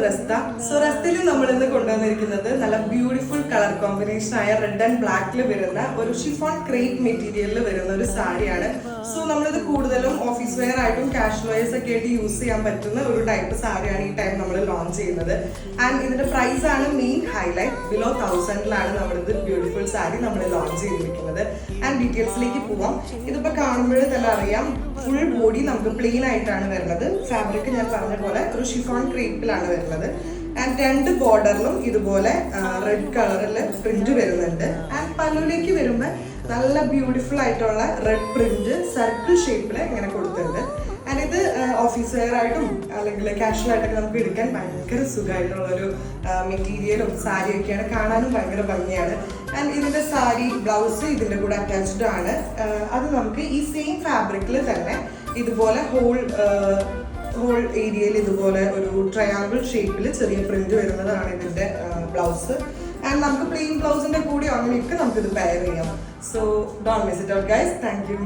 റസ്ത. So റസ്തയിൽ നമ്മൾ ഇന്ന് കൊണ്ടുവന്നിരിക്കുന്നത് നല്ല ബ്യൂട്ടിഫുൾ കളർ കോമ്പിനേഷൻ ആയ റെഡ് ആൻഡ് ബ്ലാക്കിൽ വരുന്ന ഒരു ഷിഫോൺ ക്രേപ്പ് മെറ്റീരിയലിൽ വരുന്ന ഒരു സാരിയാണ്. സോ നമ്മളിത് കൂടുതലും ഓഫീസ് വെയർ ആയിട്ടും കാഷ്വൽ വെയർസ് ഒക്കെ ആയിട്ട് യൂസ് ചെയ്യാൻ പറ്റുന്ന ഒരു ടൈപ്പ് സാരിയാണ് ഈ ടൈം നമ്മൾ ലോഞ്ച് ചെയ്യുന്നത്. ആൻഡ് ഇതിന്റെ പ്രൈസ് ആണ് മെയിൻ ഹൈലൈറ്റ്. ബിലോ 1000-ലാണ് നമ്മളിത് ബ്യൂട്ടിഫുൾ സാരി നമ്മൾ ലോഞ്ച് ചെയ്തിരിക്കുന്നത്. ആൻഡ് ഡീറ്റെയിൽസിലേക്ക് പോവാം. ഇതിപ്പോൾ കാണുമ്പോഴേ തന്നെ അറിയാം, ഫുൾ ബോഡി നമുക്ക് പ്ലെയിൻ ആയിട്ടാണ് വരുന്നത്. ഫാബ്രിക് ഞാൻ പറഞ്ഞ പോലെ ഒരു ഷിഫോൺ ക്രേപ്പിലാണ് വരുന്നത്. ആൻഡ് രണ്ട് ബോർഡറിലും ഇതുപോലെ റെഡ് കളറിൽ പ്രിന്റ് വരുന്നുണ്ട്. ആൻഡ് പല്ലുവിലേക്ക് വരുമ്പോൾ നല്ല ബ്യൂട്ടിഫുൾ ആയിട്ടുള്ള റെഡ് പ്രിന്റ് സർക്കിൾ ഷേപ്പിൽ ഇങ്ങനെ കൊടുത്തിട്ടുണ്ട്. ആൻഡ് ഇത് ഓഫീസ് വെയർ ആയിട്ടും അല്ലെങ്കിൽ കാഷ്വൽ ആയിട്ടൊക്കെ നമുക്ക് എടുക്കാൻ ഭയങ്കര സുഖമായിട്ടുള്ളൊരു മെറ്റീരിയലും സാരിയൊക്കെയാണ്. കാണാനും ഭയങ്കര ഭംഗിയാണ്. ആൻഡ് ഇതിൻ്റെ സാരി ബ്ലൗസ് ഇതിൻ്റെ കൂടെ അറ്റാച്ച്ഡ് ആണ്. അത് നമുക്ക് ഈ സെയിം ഫാബ്രിക്കിൽ തന്നെ ഇതുപോലെ ഹോൾ ഏരിയയിൽ ഇതുപോലെ ഒരു ട്രയാങ്കിൾ ഷേപ്പിൽ ചെറിയ പ്രിന്റ് വരുന്നതാണ് ഇതിൻ്റെ ബ്ലൗസ്. ആൻഡ് നമുക്ക് പ്ലെയിൻ ബ്ലൗസിൻ്റെ കൂടെ അങ്ങനെയൊക്കെ നമുക്കിത് പെയർ ചെയ്യാം. So don't miss it out guys. Thank you.